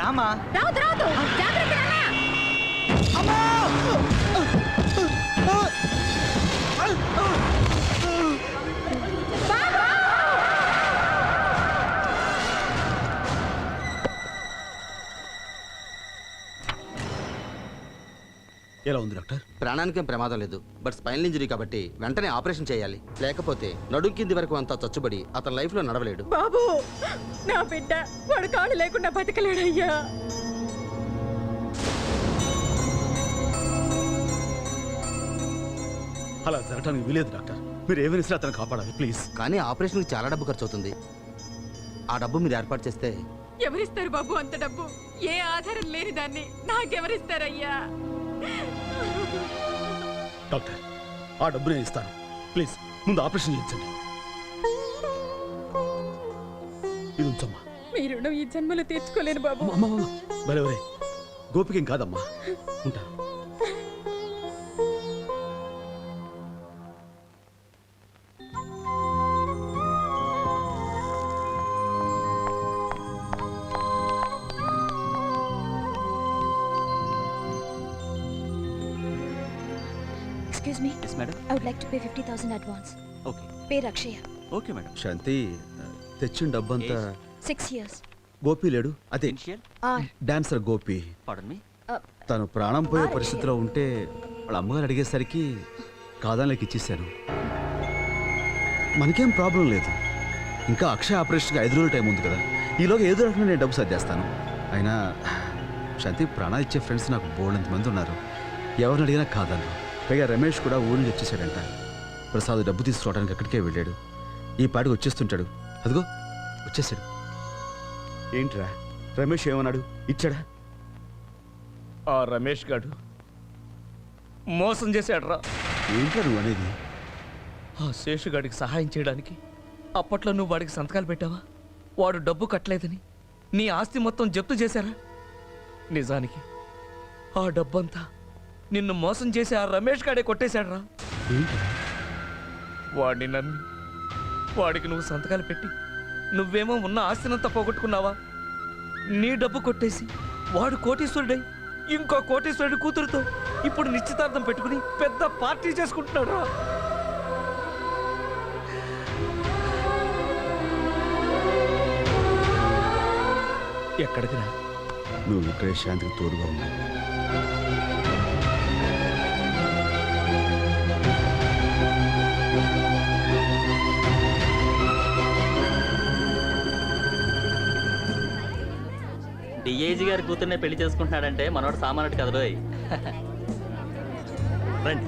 రామా రావద్దు రావద్దు జాగ్రత్త ఎలా ఉంది డాక్టర్? ప్రాణానికేం ప్రమాదం లేదు, బట్ స్పైనల్ ఇంజరీ కాబట్టి వెంటనే ఆపరేషన్ చేయాలి. లేకపోతే నడుం కింది వరకు అంతా చచ్చుబడి అతని లైఫ్ లో నడవలేడు. బాబు నా బిడ్డ వాడు కాళ్ళు లేకుండా బతకలేడయ్యా. అలా జరగడానికి వీలేదు డాక్టర్. మీరు ఏమైనా సరే అతను కాపాడాలి ప్లీజ్. కానీ ఆపరేషన్కి చాలా డబ్బు ఖర్చు అవుతుంది. ఆ డబ్బు మీరు ఏర్పాటు చేస్తే. ఎవరిస్తారు బాబు అంత డబ్బు? ఏ ఆధారం లేని దాన్ని నాకెవరిస్తారయ్యా? డాక్టర్ ఆ డబ్బు నేను ఇస్తాను, ప్లీజ్ ముందు ఆపరేషన్ చేయించండి. ఇది ఉంచమ్మా. మీ రుణం ఈ జన్మలో తీర్చుకోలేను బాబు. బరే బరే గోపికేం కాదమ్మా, ఉంటా. Excuse me. Yes, madam. I would like to pay 50,000 advance. Okay. Pay Rakshaya. Okay, madam. శాంతి తెచ్చిన డబ్బంతా 6 years. గోపి లేడు, అదే Initial? R. Dancer Gopi. Pardon me? తను ప్రాణం పోయే పరిస్థితిలో ఉంటే వాళ్ళ అమ్మగారు అడిగేసరికి కాదానికి ఇచ్చేసాను. మనకేం ప్రాబ్లం లేదు, ఇంకా అక్షయ ఆపరేషన్కి 5 రోజులు టైం ఉంది కదా, ఈలోగా ఏదో రకంగా నేను డబ్బు సర్దేస్తాను. అయినా శాంతి ప్రాణాలు ఇచ్చే ఫ్రెండ్స్ నాకు బోల్డంత మంది ఉన్నారు, ఎవరిని అడిగినా కాదన్నారు. పైగా రమేష్ కూడా ఊరి నుంచి వచ్చేసాడంట. ప్రసాద్ డబ్బు తీసుకురావడానికి అక్కడికే వెళ్ళాడు. ఈ పాటికి వచ్చేస్తుంటాడు. అదిగో వచ్చేసాడు. ఏంట్రా రమేష్ ఏమన్నాడు? ఇచ్చాడా? ఆ రమేష్ గాడు మోసం చేశాడ్రా. ఏంట్రా నువ్వు అనేది? ఆ శేషుగాడికి సహాయం చేయడానికి అప్పట్లో నువ్వు వాడికి సంతకాలు పెట్టావా? వాడు డబ్బు కట్టలేదని నీ ఆస్తి మొత్తం జప్తు చేశారా? నిజానికి ఆ డబ్బంతా నిన్ను మోసం చేసి ఆ రమేష్ గాడే కొట్టేశాడ్రా. వాడిని నమ్మి వాడికి నువ్వు సంతకాలు పెట్టి నువ్వేమో ఉన్న ఆస్తినంతా పోగొట్టుకున్నావా? నీ డబ్బు కొట్టేసి వాడు కోటీశ్వరుడై ఇంకో కోటీశ్వరుడి కూతురుతో ఇప్పుడు నిశ్చితార్థం పెట్టుకుని పెద్ద పార్టీ చేసుకుంటున్నాడు రా. ఎక్కడికి రా? నువ్వు ఇక్కడే శాంతికి తోడుగా ఉన్నావు. డిఐజీ గారి కూతుర్నే పెళ్లి చేసుకుంటున్నాడంటే మనోడు సామాన్యుడు కదా రోయ్. రండి.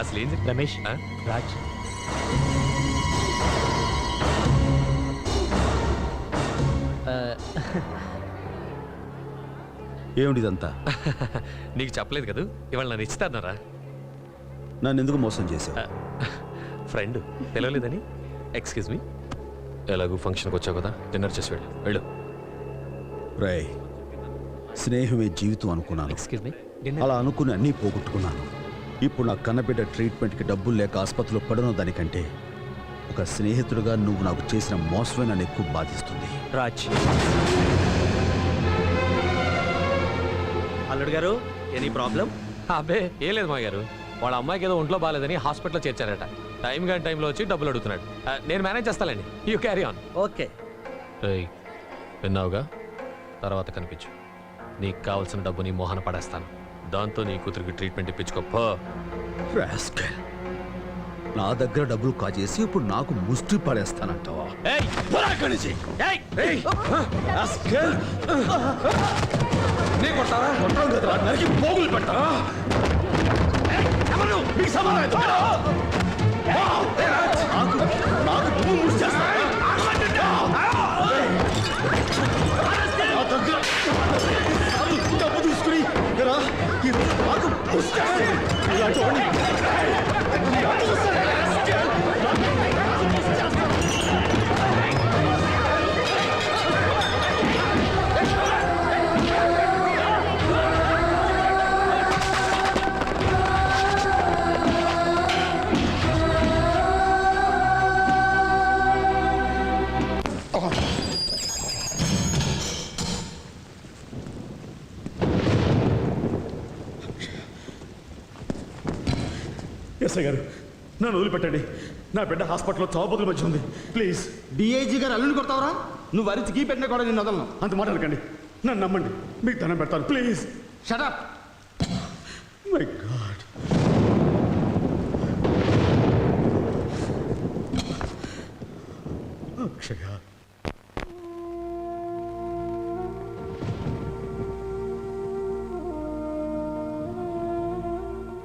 అసలు ఏంది రమేష్? రాజ్ ఏమిటి ఇదంతా? నీకు చెప్పలేదు కదా ఇవాళ నన్ను ఇస్తారా? నన్ను ఎందుకు మోసం చేశావు? ఫ్రెండ్ తెలియలేదని. ఎక్స్క్యూజ్ మీ, ఎలాగూ ఫంక్షన్కి వచ్చావు కదా, డిన్నర్ చేసి వెళ్ళు. రై స్నేహమే జీవితం అనుకున్నాను. ఎక్స్క్యూజ్ మీ, అలా అనుకుని అన్నీ పోగొట్టుకున్నాను. ఇప్పుడు నా కన్నబిడ్డ ట్రీట్మెంట్కి డబ్బులు లేక ఆసుపత్రిలో పడను దానికంటే ఒక స్నేహితుడుగా నువ్వు నాకు చేసిన మోసమే నన్ను ఎక్కువ బాధిస్తుంది. రాజ్ అల్లుడు గారు, ఎనీ ప్రాబ్లం? అబ్బే ఏం లేదు మా గారు, వాళ్ళ అమ్మాయికి ఏదో ఒంట్లో బాగాలేదని హాస్పిటల్లో చేర్చారట. టైం కానీ టైంలో వచ్చి డబ్బులు అడుగుతున్నాడు. నేను మేనేజ్ చేస్తానండి, యూ క్యారీ ఆన్. ఓకే. విన్నావుగా, తర్వాత కనిపించు. నీకు కావాల్సిన డబ్బు నీ మోహన పడేస్తాను, దాంతో నీ కూతురికి ట్రీట్మెంట్ ఇప్పించుకో. నా దగ్గర డబ్బులు కాజేసి ఇప్పుడు నాకు ముష్టి పడేస్తానంటావా? పోగులు పెట్టా డబ్బు తీసుకుని ఎస్ఐ గారు నన్ను వదిలిపెట్టండి. నా బిడ్డ హాస్పిటల్లో చావుబతుల మధ్య ఉంది. ప్లీజ్. డిఐజీ గారు అల్లుని కొడతావరా? నువ్వు అరిచి గీ పెట్టినా కూడా నేను వదలను. అంత మాట అనకండి. నన్ను నమ్మండి. మీకు దండం పెడతాను. Please. Shut up. My god. Akshaya,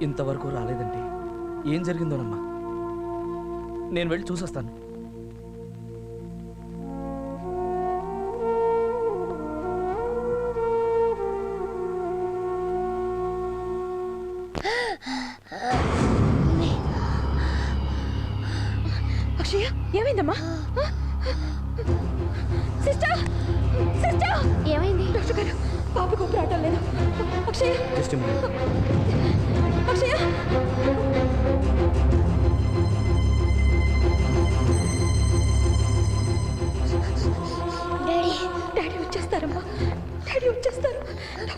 ఇంతవరకు రాలేదండి. ఏం జరిగిందోనమ్మా? నేను వెళ్ళి చూసొస్తాను. అక్షయ ఏమైందమ్మా? సిస్టర్, సిస్టర్, ఏమైంది? డాక్టర్ గారు, పాపకు ఊపిరాటం లేదు. అక్షయ, అక్షయ. డాడీ, డాడీ వచ్చేస్తారమ్మా. డాడీ వచ్చేస్తారు.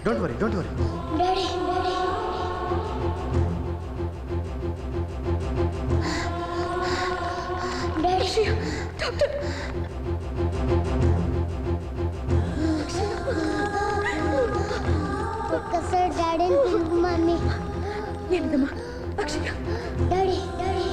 Don't worry, don't worry. Daddy, daddy. Daddy, doctor. ఒక్కసారి డాడీని పిలుపు మమ్మీ. ఏంటమ్మా? అక్షయ, డాడీ డాడీ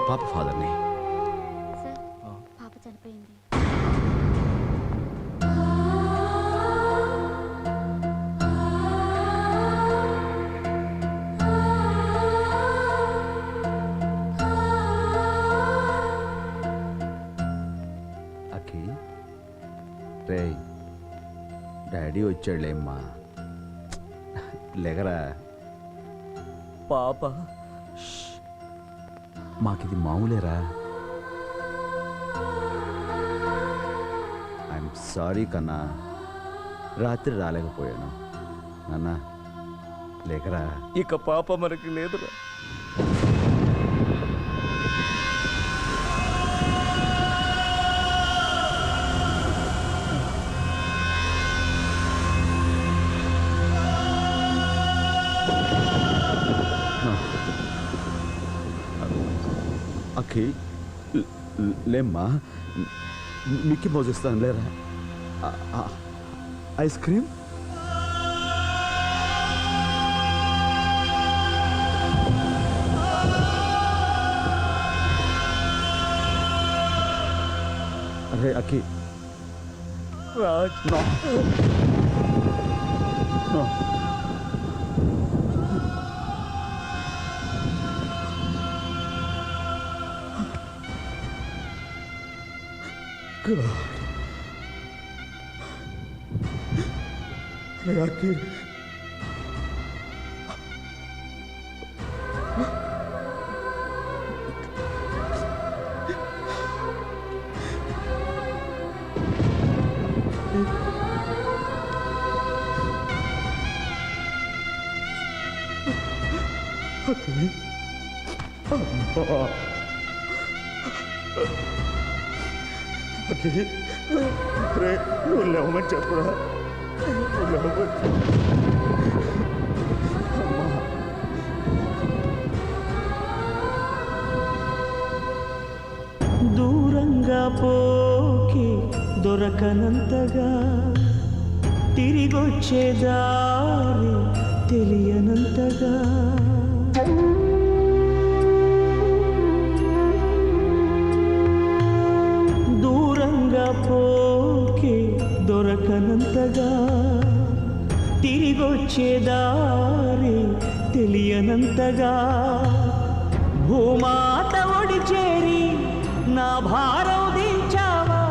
పాప ఫాదర్ని. సార్ పాప చనిపోయింది. అక్కి, రే డాడీ వచ్చాడులేమ్మా, లేగరా. పాప మాకిది మామూలేరా. ఐఎమ్ సారీ కన్నా, రాత్రి రాలేకపోయాను. నాన్న లేకరా. ఇక పాప మనకి లేదురా. అక్కి లేమ్మా, మిక్కీ మౌజ్ ఇస్తాను లేరా. ఐస్ క్రీమ్ అరే అక్కి రాజ్ నో నో. అక్కి రే నువ్వు లేవమని చెప్పురా. నువ్వు లేవమని అమ్మా. దూరంగా పోకి దొరకనంతగా, తిరిగొచ్చే దారి తెలియనంతగా, దూరంగా పోకి దొరకనంతగా, తిరిగొచ్చే దారి తెలియనంతగా, భూమాత ఒడి చేరి నా భారం దించావా,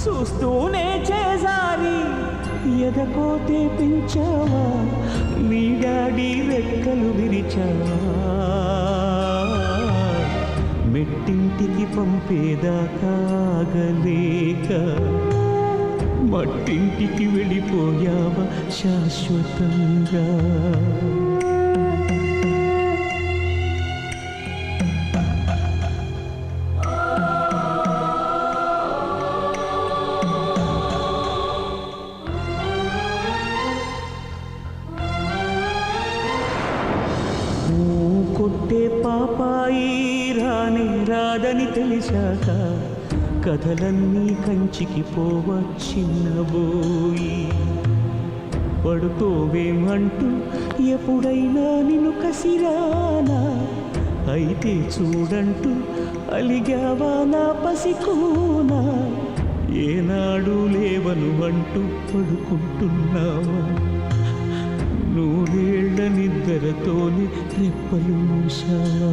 చూస్తూనే చేసారి ఎదకోతే పెంచావా, నీ డాడీ రెక్కలు విరిచావా, మెట్టింటికి పంపేదాకా ఆగలేక మట్టింటికి వెళ్ళిపోయావా శాశ్వతంగా. కొట్టే పాపాయి రాని రాదని తెలిసాక, కథలన్నీ కంచికి పోవచ్చిన్నబోయి, పడుకోవేమంటూ ఎప్పుడైనా నిన్ను కసిరానా, అయితే చూడంటూ అలిగావా నా పసికోనా, ఏనాడు లేవను అంటూ పడుకుంటున్నావా, నూరేళ్ల నిద్రతోని రెప్పలు మూసావా.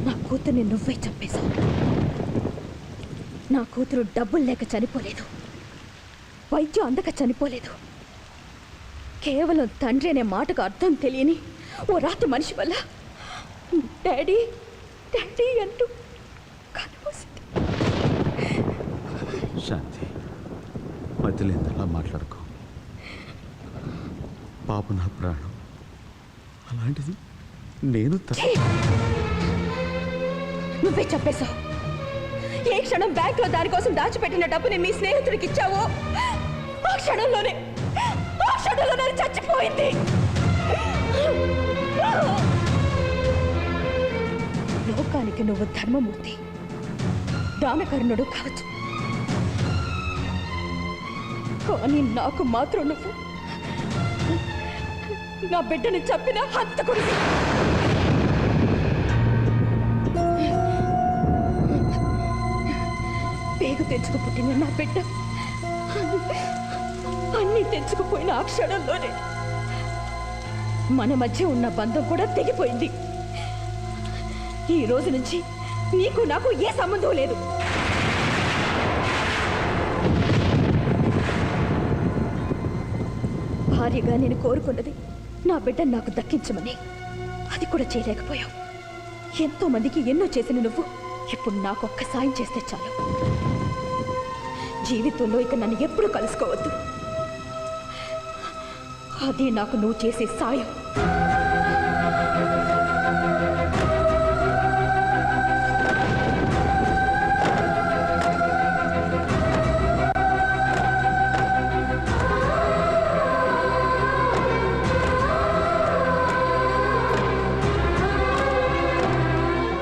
నా కూతుర్ని నువ్వే చంపేశావు. నా కూతురు డబ్బులు లేక చనిపోలేదు, వైద్యం అందక చనిపోలేదు. కేవలం తండ్రి అనే మాటకు అర్థం తెలియని ఓ రాత్రి మనిషి వల్ల డాడీ డాడీ అంటూ కనిపోసింది. శాంతి, మధ్యలేందలా మాట్లాడుకో. పాప నా ప్రాణం, అలాంటిది నేను నువ్వే చెప్పేశావు. ఏ క్షణం బ్యాంకులో దానికోసం దాచిపెట్టిన డబ్బుని మీ స్నేహితుడికి ఇచ్చావో ఆ క్షణంలోనే ఆ క్షణంలోనే చచ్చిపోయింది. లోకానికి నువ్వు ధర్మమూర్తి, దానకర్ణుడు కావచ్చు, కానీ నాకు మాత్రం నువ్వు నా బిడ్డని చంపిన హంతకుడి. పేగు తెచ్చుకు పుట్టిన నా బిడ్డ అన్నీ తెచ్చుకుపోయిన ఆ క్షణంలోనే మన మధ్య ఉన్న బంధం కూడా తెగిపోయింది. ఈ రోజు నుంచి నీకు నాకు ఏ సంబంధం లేదు. భార్యగా నేను కోరుకున్నది నా బిడ్డను నాకు దక్కించమని, అది కూడా చేయలేకపోయావు. ఎంతో మందికి ఎన్నో చేసిన నువ్వు ఇప్పుడు నాకు ఒక్క సాయం చేస్తే చాలు. జీవితంలో ఇక నన్ను ఎప్పుడు కలుసుకోవద్దు. అదే నాకు నువ్వు చేసే సాయం.